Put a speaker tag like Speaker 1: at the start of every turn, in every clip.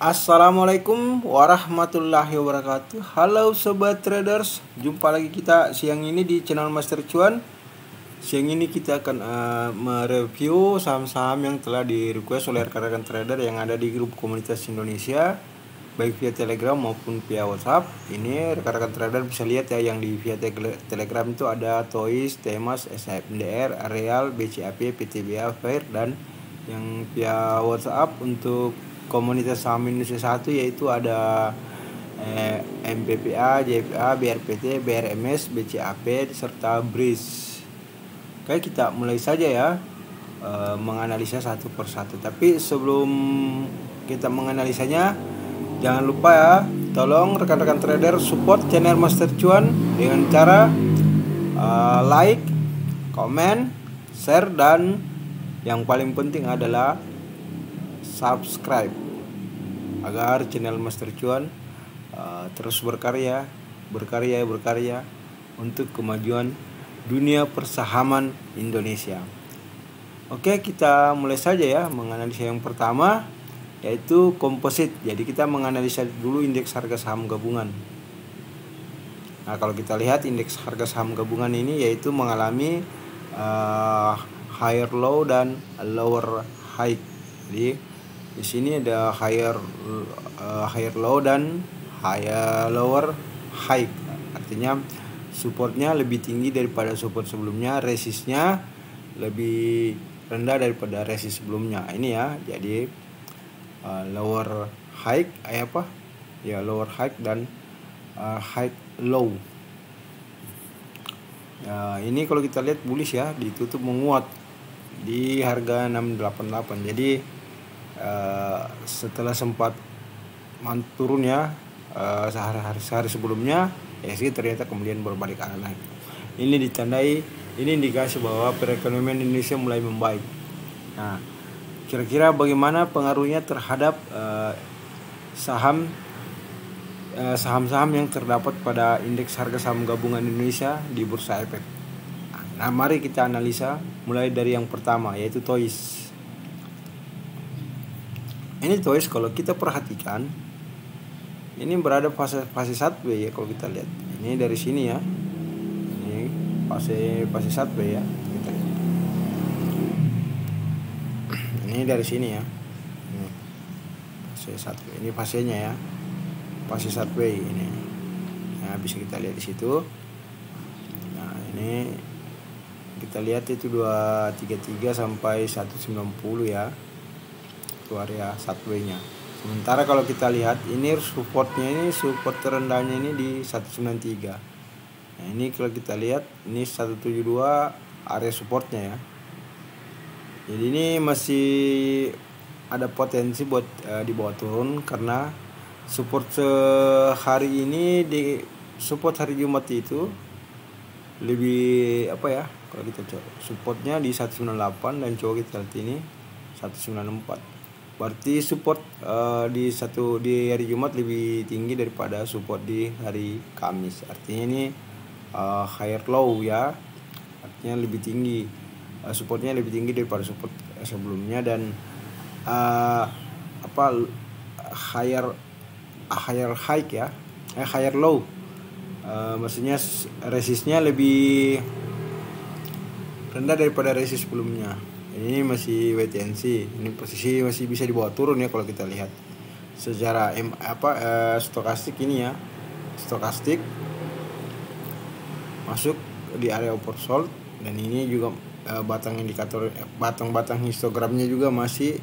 Speaker 1: Assalamualaikum warahmatullahi wabarakatuh. Halo sobat traders, jumpa lagi kita siang ini di channel Master Cuan. Siang ini kita akan mereview saham-saham yang telah di request oleh rekan-rekan trader yang ada di grup komunitas Indonesia, baik via Telegram maupun via WhatsApp. Ini rekan-rekan trader bisa lihat ya, yang di via Telegram itu ada Toys, Temas, SHMDR, Areal, BCAP, PTBA, Fair, dan yang via WhatsApp untuk komunitas saham Indonesia 1 yaitu ada MPPA, JPA, BRPT, BRMS, BCAP serta BRIS. Oke, kita mulai saja ya menganalisa satu persatu. Tapi sebelum kita menganalisanya, jangan lupa ya, tolong rekan-rekan trader support channel Master Cuan dengan cara like, komen, share, dan yang paling penting adalah subscribe agar channel Master Cuan terus berkarya untuk kemajuan dunia persahaman Indonesia. Oke, kita mulai saja ya menganalisa yang pertama, yaitu komposit. Jadi kita menganalisa dulu indeks harga saham gabungan. Nah, kalau kita lihat indeks harga saham gabungan ini yaitu mengalami higher low dan lower high. Jadi di sini ada higher low dan lower high. Artinya supportnya lebih tinggi daripada support sebelumnya, resistnya lebih rendah daripada resist sebelumnya. Ini ya, jadi lower high lower high dan high low. Nah, ini kalau kita lihat bullish ya, ditutup menguat di harga 688. Jadi setelah sempat turun ya sehari sebelumnya, ya sih ternyata kemudian berbalik arah naik. Ini ditandai, ini indikasi bahwa perekonomian Indonesia mulai membaik. Nah, kira-kira bagaimana pengaruhnya terhadap saham-saham yang terdapat pada indeks harga saham gabungan Indonesia di Bursa Efek. Nah, mari kita analisa mulai dari yang pertama, yaitu Toys. Ini Toys kalau kita perhatikan, ini berada fase 1B ya. Kalau kita lihat ini dari sini ya, ini fase 1B ya, kita lihat. Ini dari sini ya, ini fase 1B, ini fasenya ya, fase 1B ini. Nah, bisa kita lihat di situ. Nah, ini kita lihat itu 233 sampai 190 ya, itu area 1W-nya. Sementara kalau kita lihat ini supportnya, ini support terendahnya ini di 193. Nah, ini kalau kita lihat ini 172 area supportnya ya. Jadi ini masih ada potensi buat dibawa turun, karena support sehari ini di support hari Jumat itu lebih kalau kita coba supportnya di 198 dan coba kita lihat ini 194. Berarti support di hari Jumat lebih tinggi daripada support di hari Kamis. Artinya ini higher low ya, artinya lebih tinggi, supportnya lebih tinggi daripada support sebelumnya, dan higher high ya, higher low, maksudnya resistnya lebih rendah daripada resist sebelumnya. Ini masih wait and see. Ini posisi masih bisa dibawa turun ya kalau kita lihat secara stokastik ini ya. Stokastik masuk di area oversold, dan ini juga batang indikator, batang histogramnya juga masih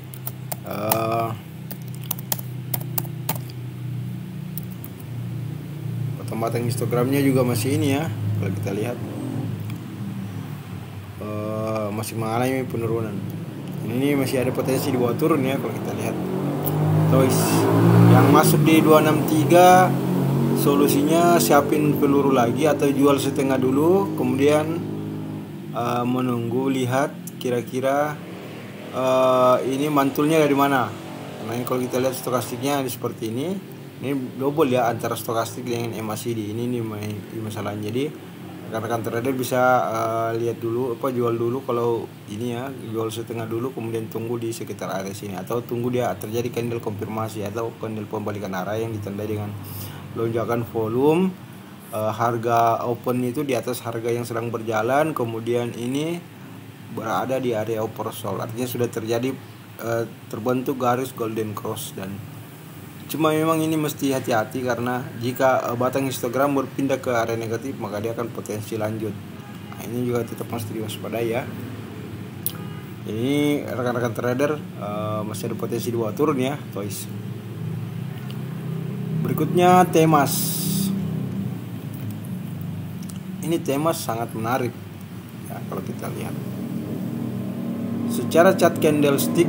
Speaker 1: batang histogramnya juga masih ini ya, kalau kita lihat masih mengalami penurunan. Ini masih ada potensi dibawa turun ya kalau kita lihat. Toys yang masuk di 263, solusinya siapin peluru lagi atau jual setengah dulu, kemudian menunggu lihat kira-kira ini mantulnya dari mana. Nah, ini kalau kita lihat stokastiknya seperti ini double ya antara stokastik dengan MACD. Ini masalahnya. Jadi rekan-rekan trader bisa lihat dulu jual dulu kalau ini ya, jual setengah dulu kemudian tunggu di sekitar area sini, atau tunggu dia terjadi candle konfirmasi atau candle pembalikan arah yang ditandai dengan lonjakan volume. Harga open itu di atas harga yang sedang berjalan, kemudian ini berada di area oversold, artinya sudah terjadi terbentuk garis golden cross. Dan cuma memang ini mesti hati-hati karena jika batang histogram berpindah ke area negatif maka dia akan potensi lanjut. Nah, ini juga tetap mesti diwaspadai ya. Ini rekan-rekan trader masih ada potensi dua turun ya, toys. Berikutnya Temas. Ini Temas sangat menarik ya kalau kita lihat. Secara chart candlestick,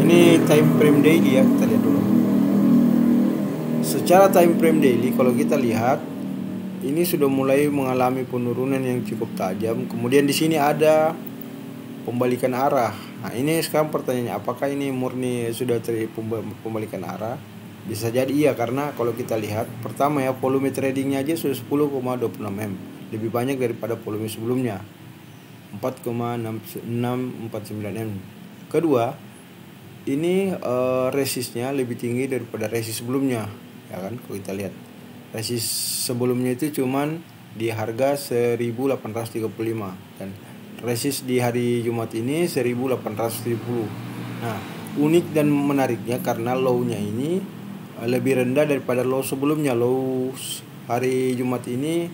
Speaker 1: ini time frame daily ya, kita lihat dulu. Secara time frame daily kalau kita lihat ini sudah mulai mengalami penurunan yang cukup tajam. Kemudian di sini ada pembalikan arah. Nah, ini sekarang pertanyaannya, apakah ini murni sudah terjadi pembalikan arah? Bisa jadi iya, karena kalau kita lihat pertama ya, volume tradingnya aja sudah 10,26 M, lebih banyak daripada volume sebelumnya 4,649 M. Kedua, ini resistnya lebih tinggi daripada resist sebelumnya ya kan. Kalau kita lihat resist sebelumnya itu cuman di harga 1835 dan resist di hari Jumat ini 1870. Nah, unik dan menariknya karena low-nya ini lebih rendah daripada low sebelumnya. Low hari Jumat ini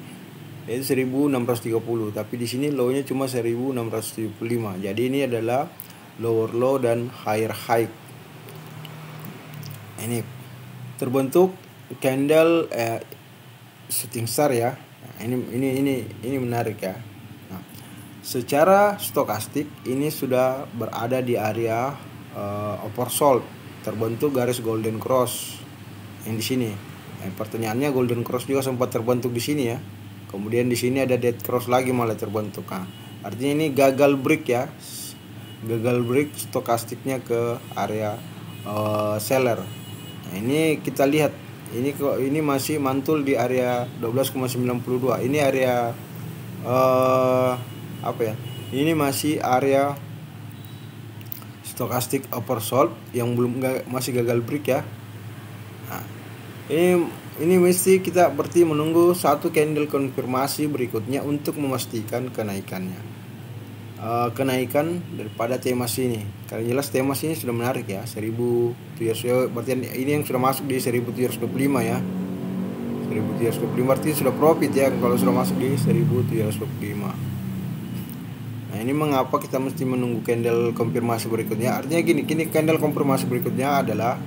Speaker 1: itu 1630, tapi di sini low-nya cuma 1675. Jadi ini adalah lower low dan higher high. Ini terbentuk candle shooting star ya. Nah, ini menarik ya. Nah, secara stokastik ini sudah berada di area oversold, terbentuk garis golden cross yang di sini. Pertanyaannya, golden cross juga sempat terbentuk di sini ya. Kemudian di sini ada dead cross lagi malah terbentuk. Nah, artinya ini gagal break ya. Gagal break stokastiknya ke area seller. Nah, ini kita lihat ini masih mantul di area 12,92. Ini area apa ya? Ini masih area stokastik oversold yang masih gagal break ya. Nah, ini mesti kita berarti menunggu satu candle konfirmasi berikutnya untuk memastikan kenaikannya. Kenaikan daripada Temas ini. Karena jelas Temas ini sudah menarik ya, 1700, berarti ini yang sudah masuk di 1725 ya. 1725 berarti sudah profit ya kalau sudah masuk di 1725. Nah, ini mengapa kita mesti menunggu candle konfirmasi berikutnya? Artinya gini candle konfirmasi berikutnya adalah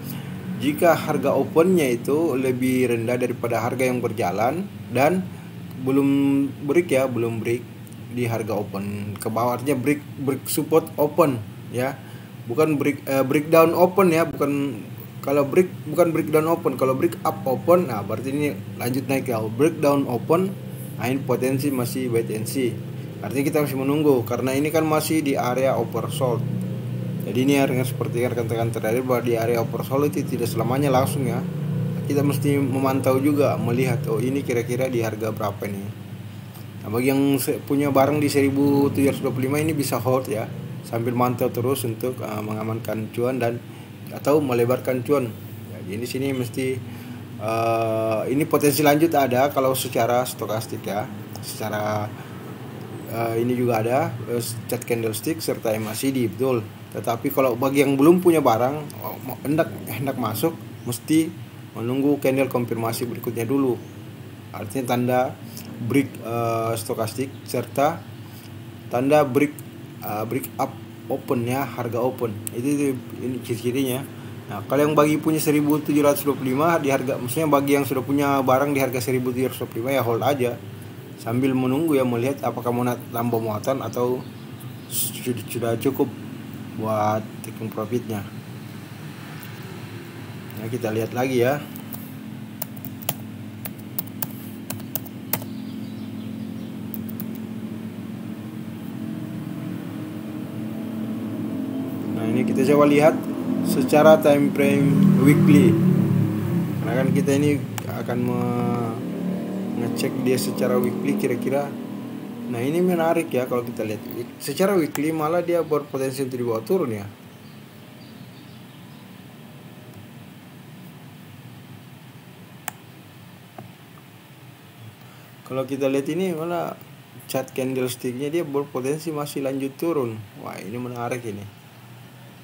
Speaker 1: jika harga opennya itu lebih rendah daripada harga yang berjalan dan belum break di harga open ke bawah, artinya break support open ya, bukan breakdown open ya, bukan kalau bukan breakdown open, kalau break up open, nah berarti ini lanjut naik ya. Breakdown open, nah ini potensi masih wait and see, artinya kita masih menunggu karena ini kan masih di area oversold. Jadi ini harga seperti rekan-rekan terakhir bahwa di area oversold itu tidak selamanya langsung ya. Kita mesti memantau juga, melihat ini kira-kira di harga berapa nih. Nah, bagi yang punya barang di 1725 ini bisa hold ya, sambil mantau terus untuk mengamankan cuan dan atau melebarkan cuan. Jadi di sini mesti ini potensi lanjut ada kalau secara stokastik ya. Secara ini juga ada chart candlestick serta MACD betul. Tetapi kalau bagi yang belum punya barang hendak masuk, mesti menunggu candle konfirmasi berikutnya dulu. Artinya tanda break stokastik serta tanda break up open ya, harga open. Ini ciri-cirinya. Nah, kalau yang bagi punya 1725 di harga, maksudnya bagi yang sudah punya barang di harga 1725 ya hold aja sambil menunggu ya, melihat apakah mau tambah muatan atau sudah cukup buat taking profitnya. Nah, kita lihat lagi ya. Nah, ini kita coba lihat secara time frame weekly. Karena kan kita ini akan ngecek dia secara weekly kira-kira. Nah ini menarik ya kalau kita lihat secara weekly, malah dia berpotensi untuk dibawa turun ya. Kalau kita lihat ini malah chart candlesticknya dia berpotensi masih lanjut turun. Wah ini menarik ini.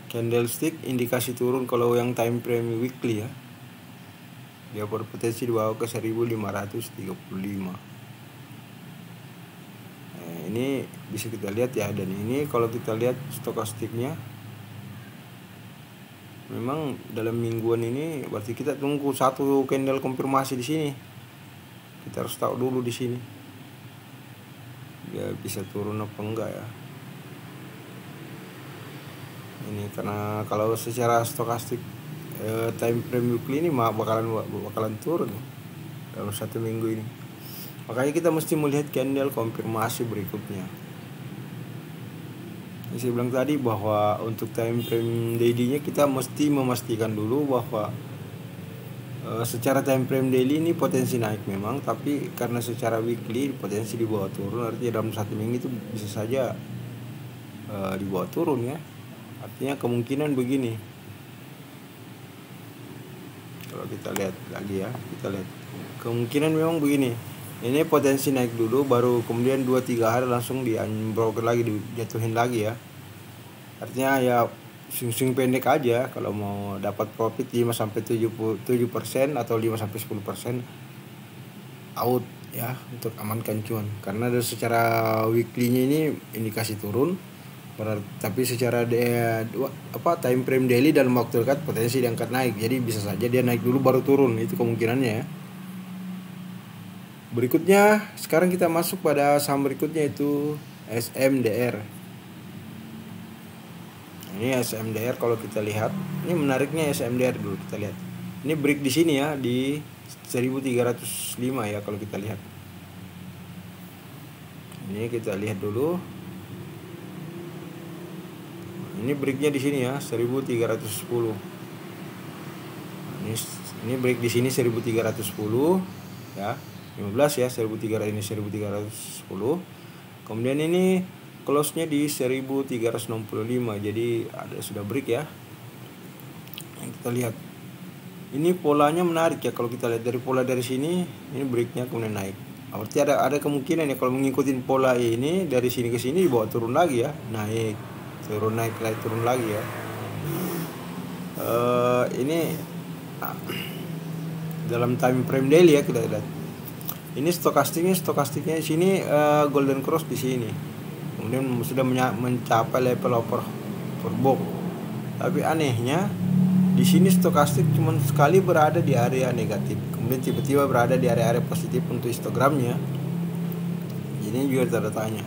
Speaker 1: Candlestick indikasi turun kalau yang time frame weekly ya. Dia berpotensi dibawa ke 1535. Nah, ini bisa kita lihat ya. Dan ini kalau kita lihat stokastiknya, memang dalam mingguan ini berarti kita tunggu satu candle konfirmasi di sini. Kita harus tahu dulu di sini dia bisa turun apa enggak ya. Ini karena kalau secara stokastik time frame weekly ini bakalan turun dalam satu minggu ini. Makanya kita mesti melihat candle konfirmasi berikutnya. Yang saya bilang tadi bahwa untuk time frame daily-nya kita mesti memastikan dulu bahwa secara time frame daily ini potensi naik memang, tapi karena secara weekly potensi dibawa turun, artinya dalam satu minggu itu bisa saja dibawa turun ya. Artinya kemungkinan begini. Kalau kita lihat lagi ya, kita lihat kemungkinan memang begini. Ini potensi naik dulu, baru kemudian 2-3 hari langsung di-unbroken lagi, dijatuhin lagi ya. Artinya ya swing pendek aja kalau mau dapat profit 5-7% atau 5-10% out ya, untuk amankan cuan. Karena dari secara weekly-nya ini indikasi turun, tapi secara time frame daily dalam waktu dekat potensi diangkat naik. Jadi bisa saja dia naik dulu baru turun, itu kemungkinannya ya. Berikutnya sekarang kita masuk pada saham berikutnya, itu SMDR. Ini SMDR kalau kita lihat, ini menariknya SMDR dulu kita lihat. Ini break di sini ya di 1305 ya kalau kita lihat. Ini kita lihat dulu. Ini breaknya di sini ya 1310. Ini break di sini 1310 ya. 15 ya, 1300 ini 1310. Kemudian ini close-nya di 1365. Jadi ada sudah break ya. Yang kita lihat. Ini polanya menarik ya kalau kita lihat dari pola dari sini, ini breaknya kemudian naik. Berarti ada kemungkinan ya kalau mengikuti pola ini dari sini ke sini dibawa turun lagi ya, naik, turun naik lagi, turun lagi ya. Ini dalam time frame daily ya kita lihat. Ini stokastiknya di sini golden cross di sini. Kemudian sudah mencapai level overbought. Tapi anehnya di sini stokastik cuma sekali berada di area negatif, kemudian tiba-tiba berada di area positif untuk histogramnya. Ini juga tanda tanya.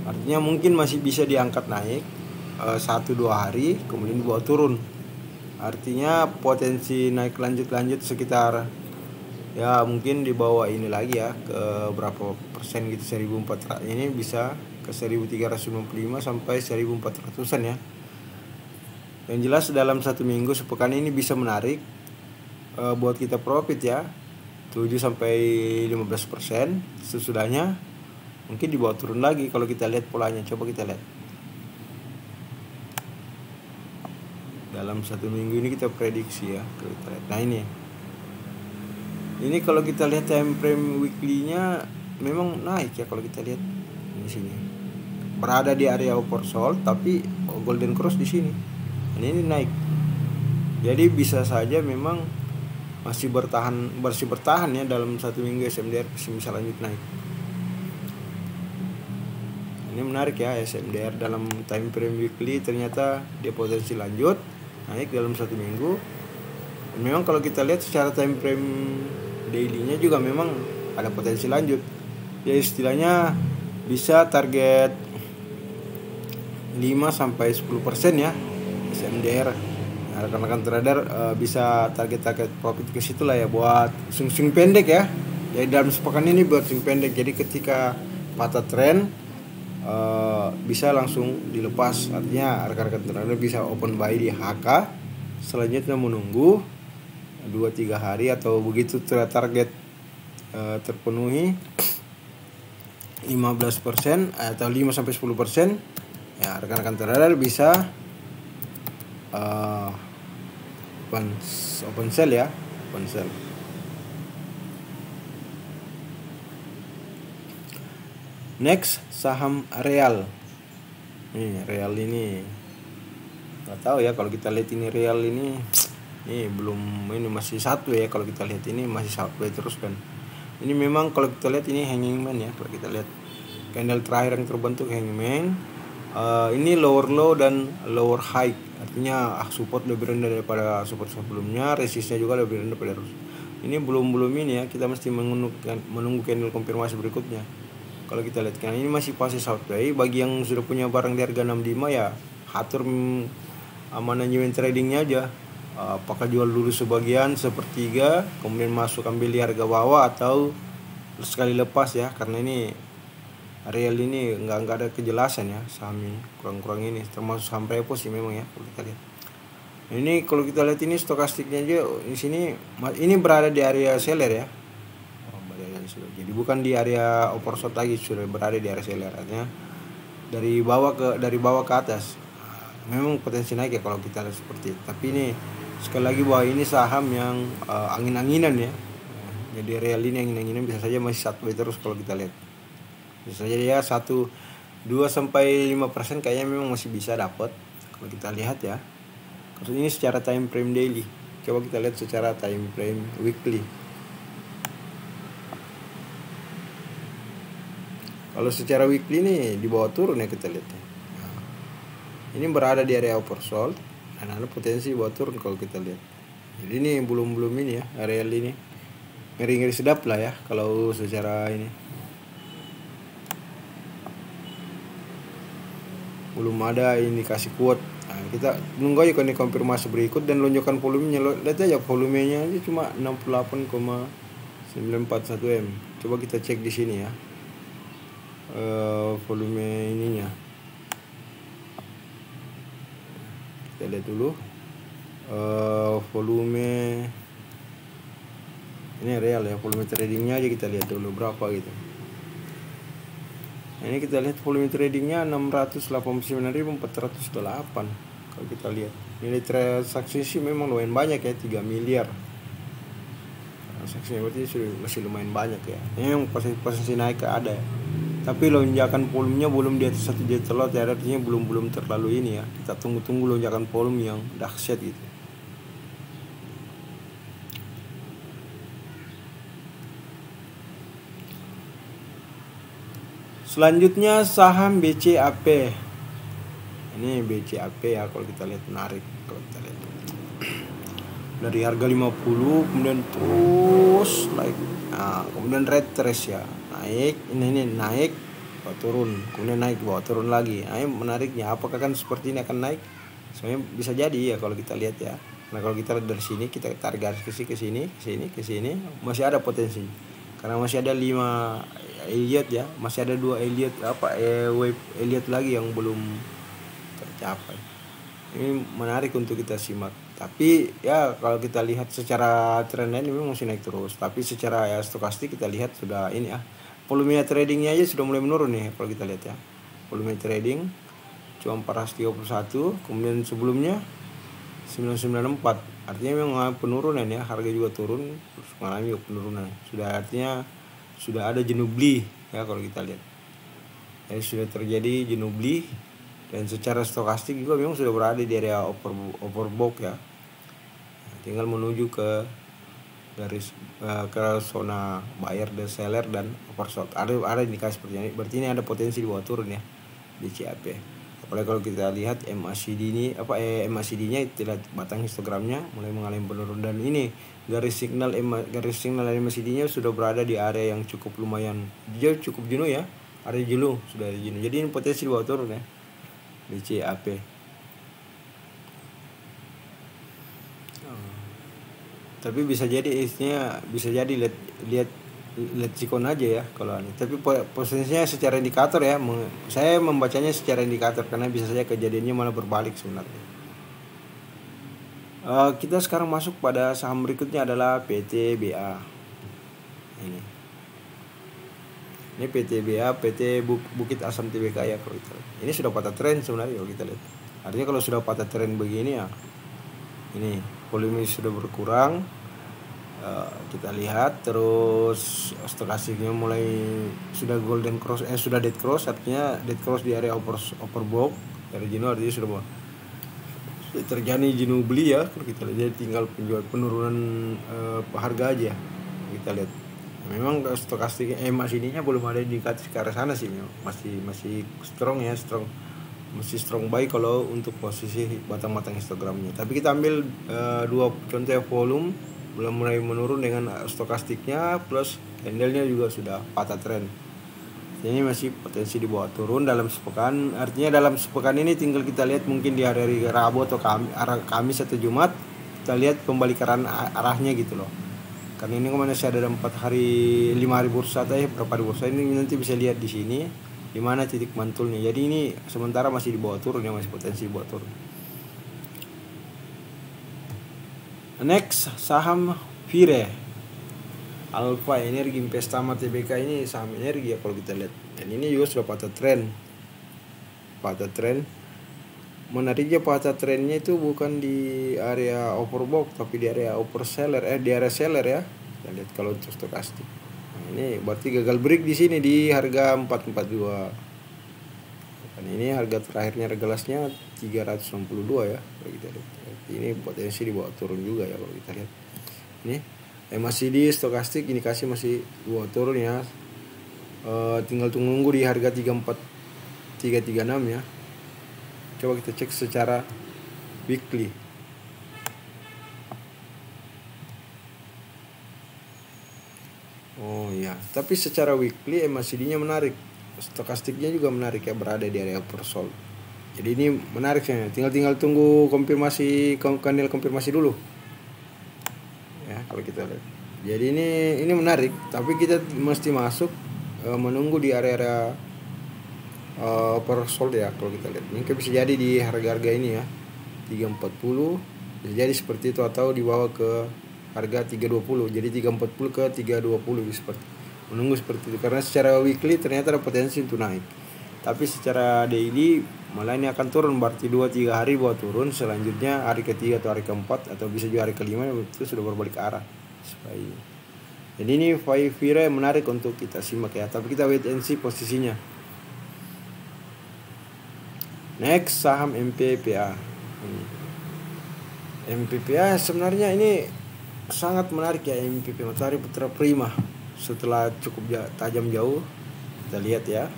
Speaker 1: Artinya mungkin masih bisa diangkat naik 1-2 hari, kemudian dibawa turun. Artinya potensi naik lanjut sekitar ya mungkin di bawah ini lagi ya, ke berapa persen gitu, 1400 ini bisa ke 1355 sampai 1400-an ya. Yang jelas dalam satu minggu sepekan ini bisa menarik buat kita profit ya, 7-15%. Sesudahnya mungkin dibawa turun lagi kalau kita lihat polanya. Coba kita lihat dalam satu minggu ini, kita prediksi ya. Nah ini kalau kita lihat time frame weekly-nya memang naik ya. Kalau kita lihat di sini berada di area oversold, tapi golden cross di sini. Ini naik. Jadi bisa saja memang masih bertahan ya dalam satu minggu SMDR bisa lanjut naik. Ini menarik ya, SMDR dalam time frame weekly ternyata dia potensi lanjut naik dalam satu minggu. Dan memang kalau kita lihat secara time frame daily-nya juga memang ada potensi lanjut. Ya istilahnya bisa target 5-10% ya SMDR. Nah, rekan-rekan trader bisa target profit ke situ lah ya, buat swing pendek ya. Jadi dalam sepekan ini buat swing pendek. Jadi ketika patah tren bisa langsung dilepas. Artinya rekan-rekan trader bisa open buy di HK. Selanjutnya menunggu 2-3 hari atau begitu target terpenuhi 15% atau 5-10%, ya rekan-rekan trader bisa open sell ya, open sell. Next, saham Real. Real ini nggak tahu ya, kalau kita lihat ini Real ini belum, ini masih satu ya, kalau kita lihat ini masih satu terus kan. Ini memang kalau kita lihat ini hanging man ya, kalau kita lihat candle terakhir yang terbentuk hanging man. Ini lower low dan lower high, artinya support lebih rendah daripada support sebelumnya, resistnya juga lebih rendah daripada ini. Belum ini ya, kita mesti menunggu candle konfirmasi berikutnya. Kalau kita lihat kan ini masih fase sideways. Bagi yang sudah punya barang di harga 65 ya atur manajemen tradingnya aja. Apakah jual dulu sebagian sepertiga kemudian masuk ambil di harga bawah, atau sekali lepas ya, karena ini Real ini nggak ada kejelasan ya, saham ini kurang ini, termasuk saham repo sih memang ya. Kalau kita lihat ini, kalau kita lihat ini stokastiknya aja di sini, ini berada di area seller ya. Jadi bukan di area overshot lagi, sudah berada di area seller, artinya dari bawah ke atas. Memang potensi naik ya kalau kita lihat seperti itu. Tapi ini sekali lagi bahwa ini saham yang angin-anginan ya. Jadi Real ini angin-anginan, bisa saja masih satu terus kalau kita lihat. Bisa saja ya 1-5% kayaknya memang masih bisa dapat kalau kita lihat ya. Terus ini secara time frame daily. Coba kita lihat secara time frame weekly. Kalau secara weekly nih di bawah turun ya, kita lihat. Ini berada di area oversold dan ada potensi bawah turun kalau kita lihat. Jadi ini belum ini ya, Real ini ngeri sedap lah ya kalau secara ini. Belum ada indikasi kuat. Nah, kita nunggu aja kan konfirmasi berikut dan lonjakan volumenya. Lihat aja volumenya aja cuma 68,941 M. Coba kita cek di sini ya. Volume ininya. Kita lihat dulu. Volume ini Real ya, volume tradingnya aja kita lihat dulu berapa gitu. Ini kita lihat volume tradingnya 689.408. Kalau kita lihat nilai transaksi sih memang lumayan banyak ya, 3 miliar transaksinya, berarti masih lumayan banyak ya. Ini yang posisi naik ada ya. Tapi lonjakan volumenya belum di atas 1 juta lot ya, artinya belum terlalu ini ya. Kita tunggu lonjakan volume yang dahsyat gitu. Selanjutnya saham BCAP. Ini BCAP ya, kalau kita lihat menarik. Kalau kita lihat dari harga 50 kemudian terus naik. Nah, kemudian retrace ya. Naik, ini naik, bawa turun, kemudian naik, bawa turun lagi. Nah, ini menariknya, apakah kan seperti ini akan naik? Sebenarnya bisa jadi ya kalau kita lihat ya. Nah, kalau kita lihat dari sini, kita tarik garis ke sini, masih ada potensi. Karena masih ada 5 Elliott ya, masih ada 2 Elliott wave Elliott lagi yang belum tercapai. Ini menarik untuk kita simak. Tapi ya kalau kita lihat secara trend line memang masih naik terus. Tapi secara ya stokastik kita lihat sudah ini ya. Volume tradingnya aja sudah mulai menurun nih kalau kita lihat ya. Volume trading cuma 431, kemudian sebelumnya 994. Artinya memang penurunan ya, harga juga turun terus mengalami penurunan. Sudah ada jenuh beli ya kalau kita lihat. Jadi sudah terjadi jenuh beli, dan secara stokastik juga memang sudah berada di area overbought ya. Tinggal menuju ke garis ke zona buyer dan seller dan oversold. Ada indikasi seperti ini. Berarti ini ada potensi di bawah turun ya di CAP. Apalagi kalau kita lihat MACD-nya tidak batang histogramnya mulai mengalami penurunan, dan ini garis signal MACD-nya sudah berada di area yang cukup lumayan cukup jenuh ya. Area jenuh, sudah ada jenuh. Jadi ini potensi di bawah turun ya di CAP. Tapi bisa jadi lihat sikon aja ya kalau ini. Tapi posisinya secara indikator ya, saya membacanya secara indikator karena bisa saja kejadiannya malah berbalik sebenarnya. Kita sekarang masuk pada saham berikutnya adalah PTBA. Ini Ini PTBA, PT Bukit Asam Tbk ya kalau kita lihat. Ini sudah patah tren sebenarnya kalau kita lihat. Artinya kalau sudah patah tren begini ya, ini volume sudah berkurang. Kita lihat terus stokastiknya mulai sudah golden cross, sudah dead cross, artinya dead cross di area overbought dari jenuh, artinya sudah terjadi jenuh beli ya kalau kita lihat. Jadi tinggal penurunan harga aja kita lihat. Memang stokastik MACD-nya belum ada indikasi ke arah sana sih, masih strong ya, masih strong buy kalau untuk posisi batang-batang histogramnya. Tapi kita ambil dua contoh ya, volume belum mulai menurun dengan stokastiknya, plus candlenya juga sudah patah tren. Ini masih potensi di bawah turun dalam sepekan. Artinya dalam sepekan ini tinggal kita lihat mungkin di hari Rabu atau Kamis atau Jumat kita lihat pembalikan arahnya gitu loh. Karena ini masih ada 4 hari 5 hari bursa atau berapa hari bursa ini nanti bisa lihat di sini di mana titik mantulnya. Jadi ini sementara masih di bawah turun ya, masih potensi di bawah turun. Next, saham Vire Alpha Energi Investama Tbk, ini saham energi ya kalau kita lihat. Dan ini juga sudah patah tren. Menariknya patah trennya itu bukan di area overbought tapi di area di area seller ya. Kita lihat kalau untuk stokastik. Nah, ini berarti gagal break di sini di harga 442. Dan ini harga terakhirnya gelasnya 362 ya kalau kita lihat. Ini potensi di bawah turun juga ya kalau kita lihat. Ini masih di stokastik indikasi masih di bawah turun ya. Tinggal tunggu di harga 34336 ya. Coba kita cek secara weekly. Oh ya, tapi secara weekly MACD-nya menarik. Stokastiknya juga menarik ya, berada di area oversold. Jadi ini menarik sih. Tinggal tunggu konfirmasi, candle konfirmasi dulu. Ya, kalau kita lihat. Jadi ini menarik, tapi kita mesti masuk menunggu di area oversold ya kalau kita lihat. Mungkin bisa jadi di harga-harga ini ya 340 bisa jadi seperti itu, atau dibawa ke harga 320. Jadi 340 ke 320 seperti menunggu seperti itu, karena secara weekly ternyata ada potensi untuk naik. Tapi secara daily malah ini akan turun, berarti 2-3 hari bawa turun, selanjutnya hari ketiga atau hari keempat atau bisa juga hari kelima itu sudah berbalik arah. Jadi ini Vire menarik untuk kita simak ya, tapi kita wait and see posisinya. Next, saham MPPA. MPPA sebenarnya ini sangat menarik ya, MPPA Matahari Putra Prima. Setelah cukup tajam jauh, kita lihat ya.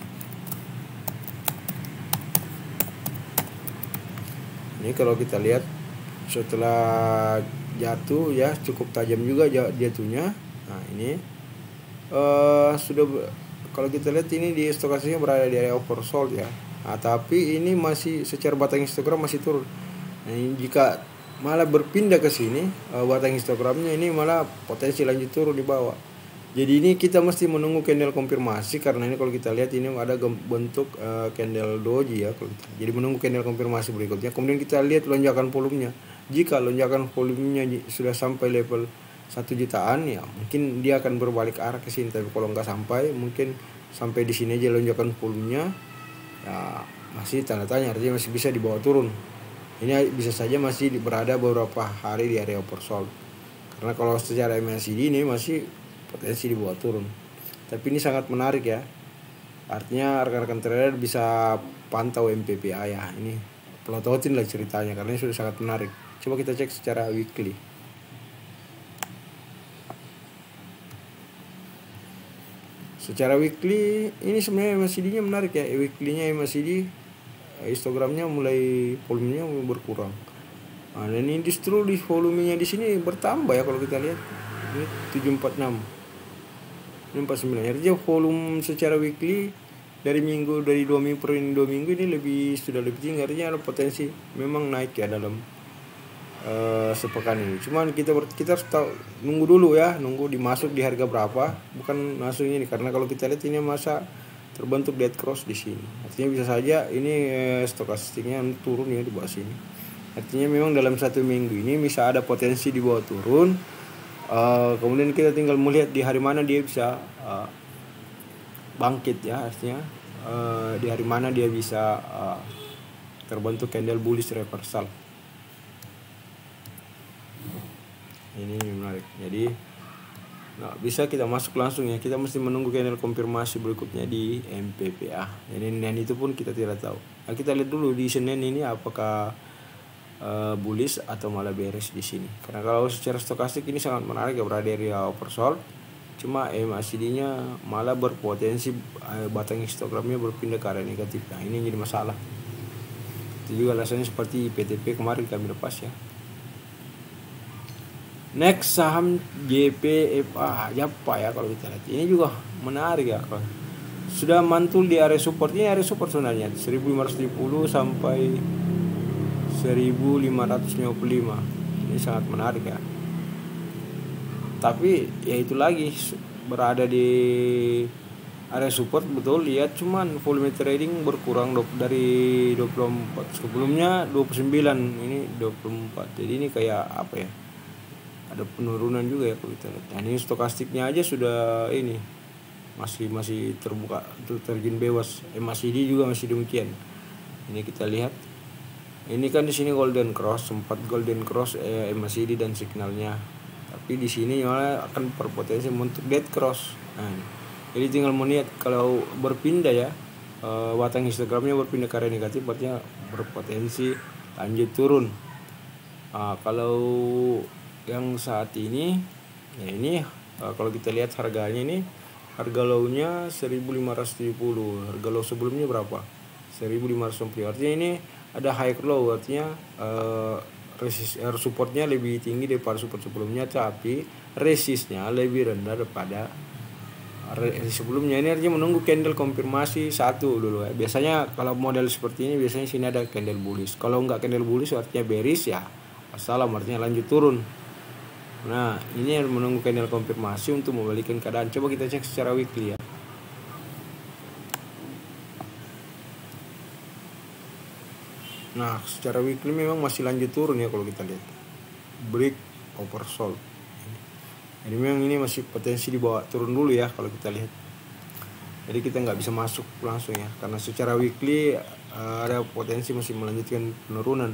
Speaker 1: Ini kalau kita lihat setelah jatuh ya cukup tajam juga jatuhnya. Nah ini sudah kalau kita lihat ini di stokastiknya berada di area oversold ya. Nah, tapi ini masih secara batang histogram masih turun. Nah, jika malah berpindah ke sini batang histogramnya ini malah potensi lanjut turun di bawah. Jadi ini kita mesti menunggu candle konfirmasi, karena ini kalau kita lihat ini ada bentuk candle doji ya. Jadi menunggu candle konfirmasi berikutnya, kemudian kita lihat lonjakan volumenya. Jika lonjakan volumenya sudah sampai level 1 jutaan ya mungkin dia akan berbalik arah ke sini. Tapi kalau nggak sampai, mungkin sampai di sini aja lonjakan volumenya ya masih tanda tanya, artinya masih bisa dibawa turun. Ini bisa saja masih berada beberapa hari di area oversold, karena kalau secara MACD ini masih potensi dibawa turun. Tapi ini sangat menarik ya, artinya rekan-rekan trader bisa pantau MPPA ya. Ini pelototin lah ceritanya, karena ini sudah sangat menarik. Coba kita cek secara weekly. Secara weekly ini sebenarnya MACD-nya menarik ya. Weekly-nya MACD histogramnya mulai volumenya berkurang. Nah, dan ini justru di volumenya di sini bertambah ya kalau kita lihat. Ini 746. Ini 49. Artinya volume secara weekly dari 2 minggu per 2 minggu ini sudah lebih tinggi. Artinya ada potensi memang naik ya dalam sepekan ini. Cuman kita harus nunggu dulu ya, nunggu dimasuk di harga berapa, bukan masuk ini, karena kalau kita lihat ini masa terbentuk dead cross di sini. Artinya bisa saja ini stokastiknya turun ya di bawah sini. Artinya memang dalam 1 minggu ini bisa ada potensi di bawah turun. Kemudian kita tinggal melihat di hari mana dia bisa bangkit ya, artinya di hari mana dia bisa terbentuk candle bullish reversal. Ini menarik. Jadi nggak bisa kita masuk langsung ya, kita mesti menunggu candle konfirmasi berikutnya di MPPA. Dan itu pun kita tidak tahu. Nah, kita lihat dulu di Senin ini apakah bullish atau malah bearish di sini. Karena kalau secara stokastik ini sangat menarik ya, berada di area oversold. Cuma MACD-nya malah berpotensi batang histogramnya berpindah ke area negatif. Nah, ini jadi masalah. Itu juga alasannya seperti PTP kemarin kami lepas ya. Next saham JPFA Jappa ya, kalau kita lihat ini juga menarik ya, sudah mantul di area support. Ini area support sebenarnya 1570 sampai 1555. Ini sangat menarik ya, tapi ya itu lagi berada di area support betul. Lihat cuman volume trading berkurang dari 24, sebelumnya 29, ini 24. Jadi ini kayak apa ya, ada penurunan juga ya kalau kita lihat. Nah, ini stokastiknya aja sudah ini masih terbuka, terjun bebas. MACD juga masih demikian. Ini kita lihat. Ini kan di sini golden cross, sempat golden cross MACD dan signalnya. Tapi di sini malah akan berpotensi untuk dead cross. Nah, jadi tinggal melihat kalau berpindah ya, batang histogramnya berpindah ke area negatif, artinya berpotensi lanjut turun. Kalau yang saat ini ya, ini kalau kita lihat harganya, ini harga low-nya 1570, harga low sebelumnya berapa? 1550. Artinya ini ada high low, artinya supportnya lebih tinggi daripada support sebelumnya, tapi resistnya lebih rendah daripada sebelumnya. Ini artinya menunggu candle konfirmasi satu dulu ya. Biasanya kalau model seperti ini biasanya sini ada candle bullish. Kalau enggak candle bullish artinya bearish ya, wassalam, artinya lanjut turun. Nah, ini harus menunggu candle konfirmasi untuk membalikkan keadaan. Coba kita cek secara weekly ya. Nah, secara weekly memang masih lanjut turun ya kalau kita lihat. Break oversold. Jadi memang ini masih potensi dibawa turun dulu ya kalau kita lihat. Jadi kita nggak bisa masuk langsung ya, karena secara weekly ada potensi masih melanjutkan penurunan.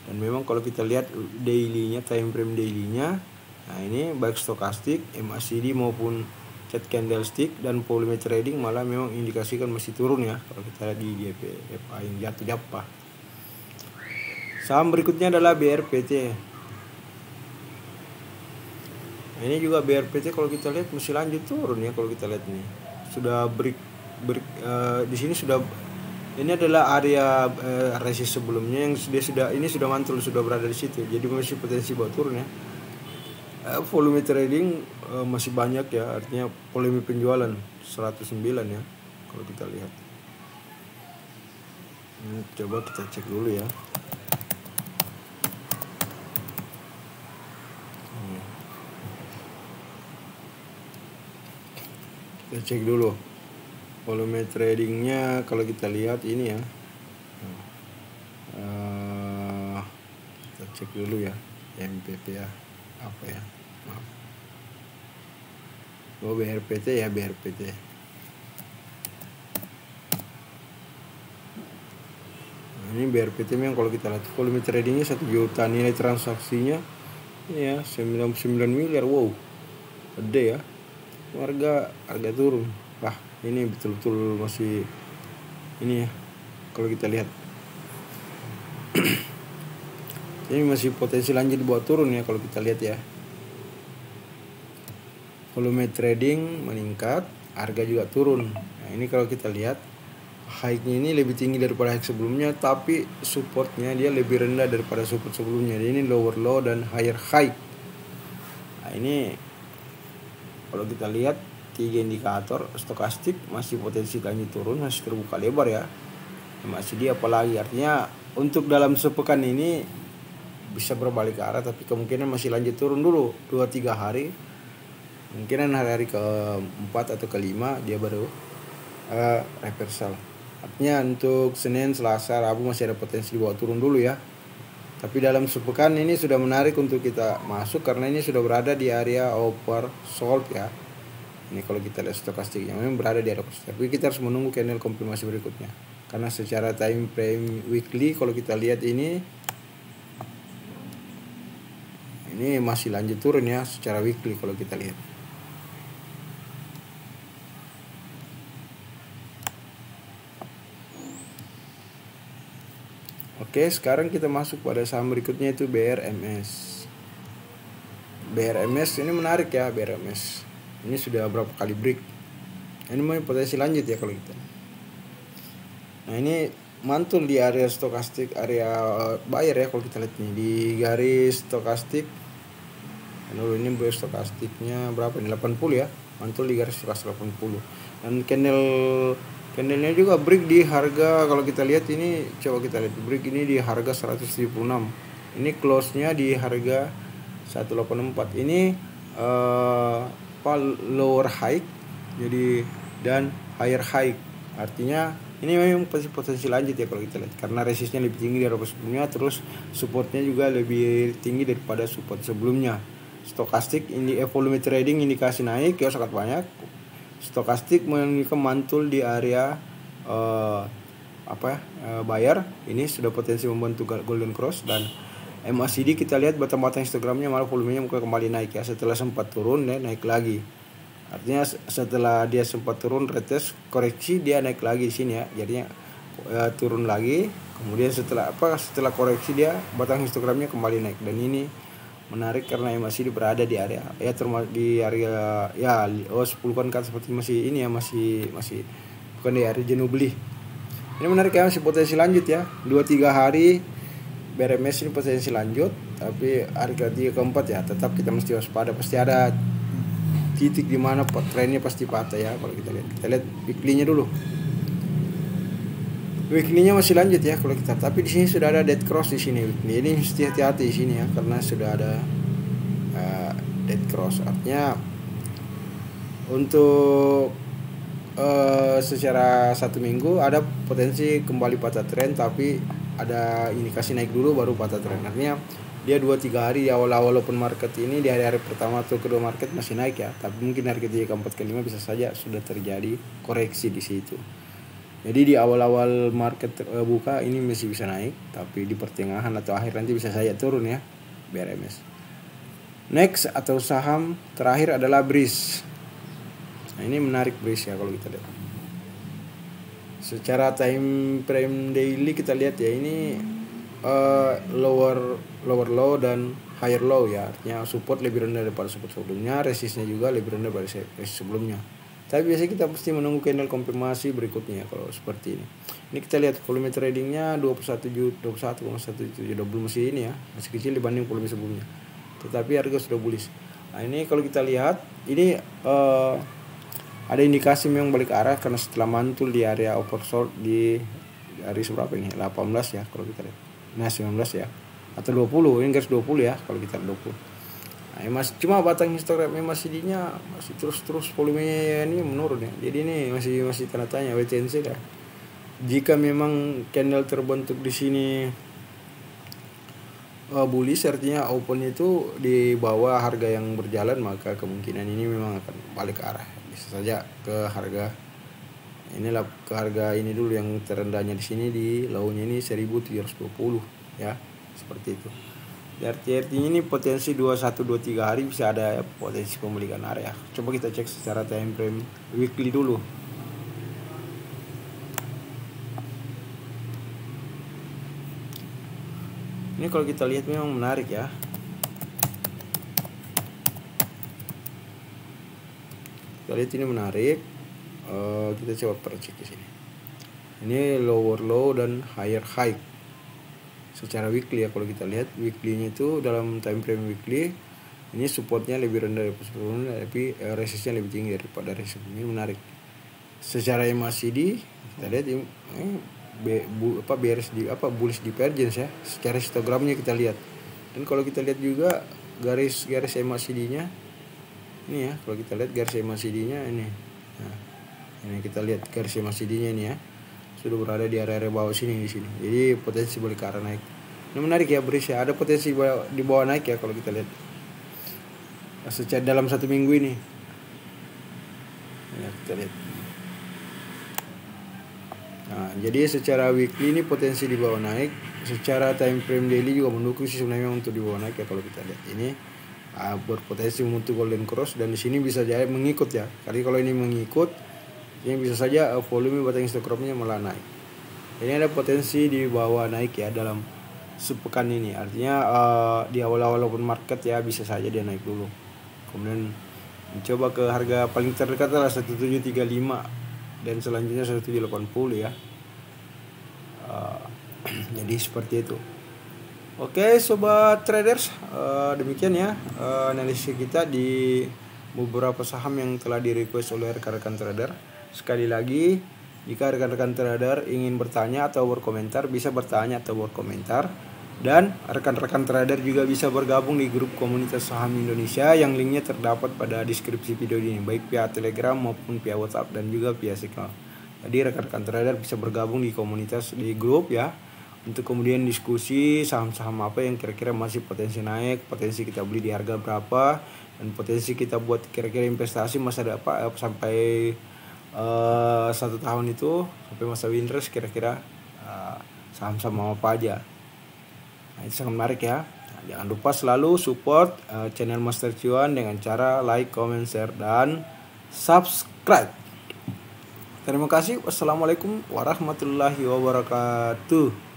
Speaker 1: Dan memang kalau kita lihat daily-nya, time frame daily-nya, nah ini baik stokastik, MACD maupun chart candlestick dan volume trading malah memang indikasikan masih turun ya kalau kita lihat di JPFA yang jatuh Jappa. Saham berikutnya adalah BRPT. Nah, ini juga BRPT kalau kita lihat masih lanjut turun ya kalau kita lihat nih. Sudah break di sini sudah, ini adalah area resist sebelumnya yang ini sudah mantul, sudah berada di situ. Jadi masih potensi buat turun ya. Volume trading masih banyak ya, artinya volume penjualan 109 ya kalau kita lihat. Coba kita cek dulu ya. Kita cek dulu volume tradingnya. Kalau kita lihat ini ya, kita cek dulu ya MPPA apa ya, maaf. BRPT ya, BRPT. Nah, ini BRPT memang kalau kita lihat volume tradingnya 1 juta, nilai transaksinya ini ya 99 miliar. Wow, gede ya. Harga turun. Wah, ini betul-betul masih ini ya kalau kita lihat. Ini masih potensi lanjut buat turun ya kalau kita lihat ya. Volume trading meningkat, harga juga turun. Nah, ini kalau kita lihat high-nya ini lebih tinggi daripada high sebelumnya, tapi supportnya dia lebih rendah daripada support sebelumnya. Jadi ini lower low dan higher high. Nah, ini kalau kita lihat 3 indikator stokastik masih potensi lanjut turun, masih terbuka lebar ya. Masih dia apalagi, artinya untuk dalam sepekan ini bisa berbalik arah, tapi kemungkinan masih lanjut turun dulu 2-3 hari. Mungkinan hari ke-4 atau ke-5 dia baru reversal. Artinya untuk Senin, Selasa, Rabu masih ada potensi dibawa turun dulu ya. Tapi dalam sepekan ini sudah menarik untuk kita masuk karena ini sudah berada di area oversold ya. Ini kalau kita lihat stokastiknya memang berada di area posisi, tapi kita harus menunggu candle konfirmasi berikutnya. Karena secara time frame weekly kalau kita lihat ini masih lanjut turun ya secara weekly kalau kita lihat. Oke, sekarang kita masuk pada saham berikutnya itu BRMS. BRMS ini menarik ya, BRMS. Ini sudah berapa kali break. Ini mau potensi lanjut ya kalau kita. Nah, ini mantul di area stokastik, area buyer ya kalau kita lihat nih di garis stokastik. Dulu ini stokastiknya berapa nih? 80 ya. Mantul di garis stokastik 80. Dan candlenya juga break di harga, kalau kita lihat ini, coba kita lihat break ini di harga 176. Ini close-nya di harga 184. Ini lower high jadi dan higher high. Artinya ini memang potensi lanjut ya kalau kita lihat, karena resistnya lebih tinggi dari sebelumnya, terus supportnya juga lebih tinggi daripada support sebelumnya. Stokastik ini volume trading indikasi naik ya sangat banyak. Stokastik mantul di area buyer. Ini sudah potensi membentuk golden cross. Dan MACD kita lihat batang-batang histogramnya malah volumenya kembali naik ya, setelah sempat turun dan naik lagi. Artinya setelah dia sempat turun retest koreksi, dia naik lagi di sini ya. Jadinya turun lagi, kemudian setelah koreksi dia batang histogramnya kembali naik. Dan ini menarik karena MACD berada di area ya, di area ya 10 kan seperti masih ini ya, masih bukan di area jenuh beli. Ini menarik ya, masih potensi lanjut ya. 2-3 hari BRMS ini potensi lanjut, tapi hari ketiga keempat ya tetap kita mesti waspada, pasti ada titik di mana trennya pasti patah ya. Kalau kita lihat weekly-nya dulu. Weekly-nya masih lanjut ya kalau kita, tapi di sini sudah ada dead cross di sini weekly. Ini mesti hati-hati di sini ya, karena sudah ada dead cross. Artinya untuk secara 1 minggu ada potensi kembali patah tren, tapi ada indikasi naik dulu baru patah tren. Artinya dia 2-3 hari di awal-awal open market ini, di hari-hari pertama atau kedua market masih naik ya, tapi mungkin hari ketiga, keempat, kelima bisa saja sudah terjadi koreksi di situ. Jadi di awal-awal market buka ini masih bisa naik, tapi di pertengahan atau akhir nanti bisa saja turun ya BRMS. Next atau saham terakhir adalah Breeze. Nah, ini menarik Breeze ya kalau kita lihat. Secara time frame daily kita lihat ya, ini lower low dan higher low ya. Artinya support lebih rendah daripada support sebelumnya, resistnya juga lebih rendah daripada resist sebelumnya. Tapi biasanya kita mesti menunggu candle konfirmasi berikutnya kalau seperti ini. Ini kita lihat volume tradingnya 21,17 masih ini ya, masih kecil dibanding volume sebelumnya. Tetapi harga sudah bullish. Nah, ini kalau kita lihat ini ada indikasi memang balik arah, karena setelah mantul di area oversold di hari seberapa ini? 18 ya kalau kita lihat. Nah, 19 ya. Atau 20, ini garis 20 ya kalau kita lihat 20. Nah, masih cuma batang histogramnya MACD-nya masih terus volumenya ini menurun ya. Jadi ini masih tanda tanya wait and see dah. Jika memang candle terbentuk di sini bullish, artinya open itu di bawah harga yang berjalan, maka kemungkinan ini memang akan balik ke arah. Bisa saja ke harga inilah, ke harga ini dulu yang terendahnya di sini, di low-nya ini 1720 ya, seperti itu. Artinya ini potensi 21-23 hari bisa ada ya, potensi pembalikan area. Coba kita cek secara time frame weekly dulu. Ini kalau kita lihat memang menarik ya. Kita lihat ini menarik. Kita coba cek di sini. Ini lower low dan higher high. Secara weekly ya, kalau kita lihat weekly-nya itu dalam time frame weekly ini supportnya lebih rendah daripada sebelumnya, tapi resistnya lebih tinggi daripada resist. Ini menarik. Secara MACD kita lihat ini bullish divergence ya. Secara histogramnya kita lihat. Dan kalau kita lihat juga garis MACD-nya ini ya, kalau kita lihat garis MACD-nya ini. Nah, ini kita lihat garis MACD-nya ini ya. Sudah berada di area bawah sini di sini. Jadi potensi balik ke arah naik. Ini menarik ya Breeze ya. Ada potensi di bawah naik ya kalau kita lihat. Secara dalam 1 minggu ini. Ya, kita lihat. Nah, jadi secara weekly ini potensi di bawah naik, secara time frame daily juga mendukung sih sebenarnya untuk di bawah naik ya. Kalau kita lihat ini berpotensi membentuk golden cross, dan di sini bisa jadi mengikut ya. Kali kalau ini mengikut, ini bisa saja volume batang histogramnya malah naik. Ini ada potensi di bawah naik ya dalam sepekan ini. Artinya di awal-awal open market ya bisa saja dia naik dulu. Kemudian mencoba ke harga paling terdekat adalah 1735 dan selanjutnya 1780 ya. Jadi seperti itu. Oke sobat traders, demikian ya analisis kita di beberapa saham yang telah di request oleh rekan-rekan trader. Sekali lagi, jika rekan-rekan trader ingin bertanya atau berkomentar, bisa bertanya atau berkomentar. Dan rekan-rekan trader juga bisa bergabung di grup komunitas saham Indonesia yang linknya terdapat pada deskripsi video ini, baik via Telegram maupun via WhatsApp dan juga via Signal. Jadi rekan-rekan trader bisa bergabung di komunitas, di grup ya, untuk kemudian diskusi saham-saham apa yang kira-kira masih potensi naik, potensi kita beli di harga berapa, dan potensi kita buat kira-kira investasi masa depan sampai 1 tahun itu, sampai masa winters kira-kira saham-saham apa aja. Nah, itu sangat menarik ya. Nah, jangan lupa selalu support channel Master Cuan dengan cara like, comment, share, dan subscribe. Terima kasih. Wassalamualaikum warahmatullahi wabarakatuh.